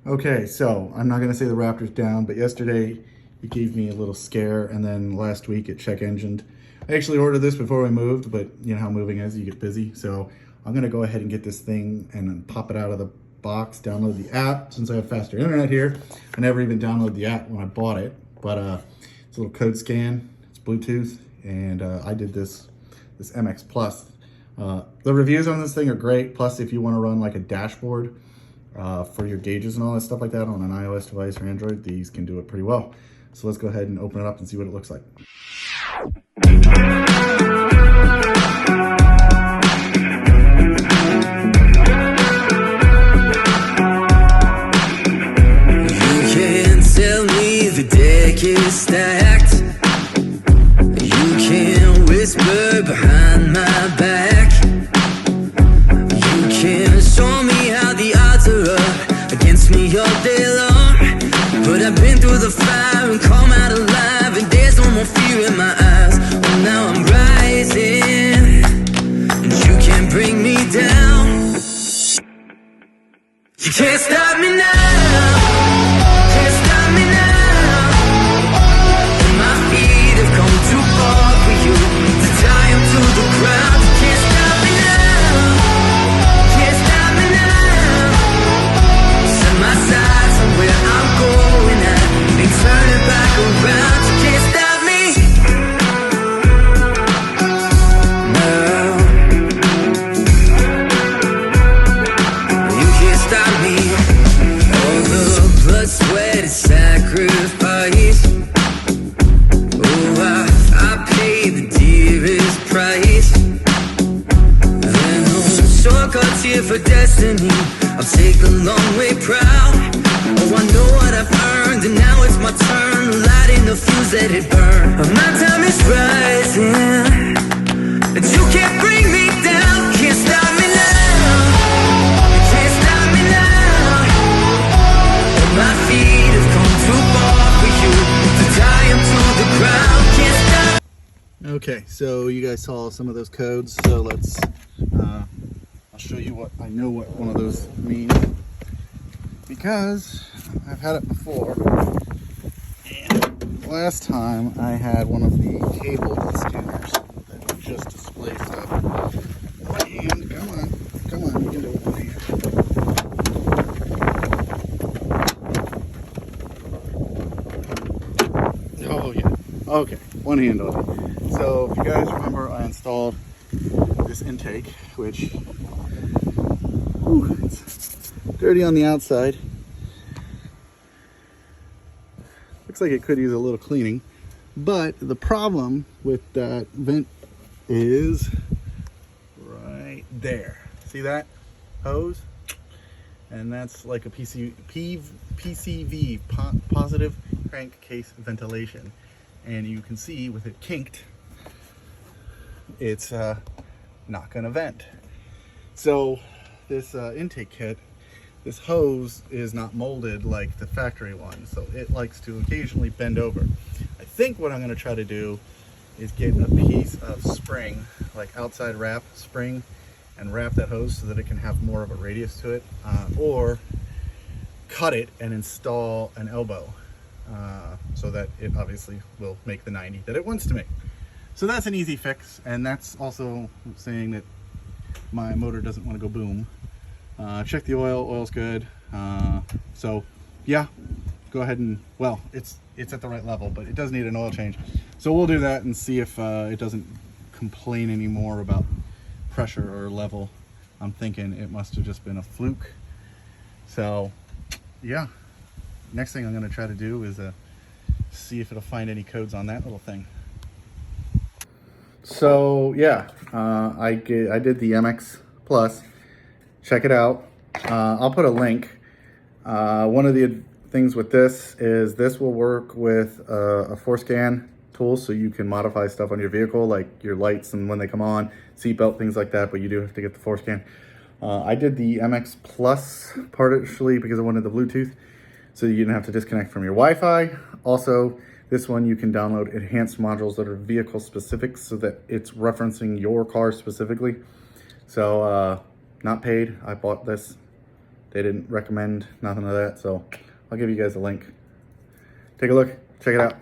Okay, so I'm not gonna say the Raptor's down, but yesterday it gave me a little scare, and then last week it check engined. I actually ordered this before we moved, but you know how moving is, you get busy. So I'm gonna go ahead and get this thing and then pop it out of the box, download the app. Since I have faster internet here, I never even downloaded the app when I bought it, but it's a little code scan, it's Bluetooth, and I did this MX Plus. The reviews on this thing are great. Plus, if you wanna run like a dashboard, for your gauges and all that stuff like that on an iOS device or Android, these can do it pretty well. So let's go ahead and open it up and see what it looks like. You can't tell me the deck is stacked. You can't whisper behind my back. You can't show me how the odds are up against me all day long. But I've been through the fire and come out alive, and there's no more fear in my eyes. Oh, now I'm rising, and you can't bring me down. You can't stop me now. Can't stop me now. And my feet have come too far for you to tie them to the ground. You can't stop me now. Can't stop me now. Set my sights on where I'm going at and turn it back around. You can't stop me now. You can't stop me. All the blood, sweat, and sacrifice. Oh, I paid the dearest price. And no shortcuts here for destiny. I'll take the long way proud. Oh, I know what I've earned, and now it's my turn. Lighting the fuse, let it burn. My time is rising, and you can't bring me down. Can't stop me now. Can't stop me now. And my feet have come too far for you to tie them to the ground. Can't stop. Okay, so you guys saw some of those codes, so let's, I'll show you what I know what one of those means, because I've had it before, and last time I had one of the cable scanners that just display stuff. One hand, come on, you can do it with one hand. Oh yeah, okay, one hand only. So if you guys remember, I installed this intake, which, it's dirty on the outside. Looks like it could use a little cleaning, but the problem with that vent is right there. See that hose? And that's like a PCV, positive crankcase ventilation. And you can see with it kinked, it's not gonna vent. So this intake kit, this hose is not molded like the factory one, so it likes to occasionally bend over. I think what I'm gonna try to do is get a piece of spring, like outside wrap spring, and wrap that hose so that it can have more of a radius to it, or cut it and install an elbow, so that it obviously will make the 90 that it wants to make. So that's an easy fix, and that's also saying that my motor doesn't want to go boom. Check the oil's good. So yeah, go ahead and, well, it's at the right level, but it does need an oil change. So we'll do that and see if it doesn't complain anymore about pressure or level. I'm thinking it must have just been a fluke. So yeah, next thing I'm going to try to do is see if it'll find any codes on that little thing. So yeah, I did the MX Plus. Check it out. I'll put a link. One of the things with this is this will work with a ForScan tool, so you can modify stuff on your vehicle, like your lights and when they come on, seatbelt, things like that, but you do have to get the ForScan. I did the MX Plus partially because I wanted the Bluetooth, so you didn't have to disconnect from your Wi-Fi. Also, this one you can download enhanced modules that are vehicle specific so that it's referencing your car specifically. So not paid. I bought this They didn't recommend nothing of that, so I'll give you guys a link. Take a look, check it out.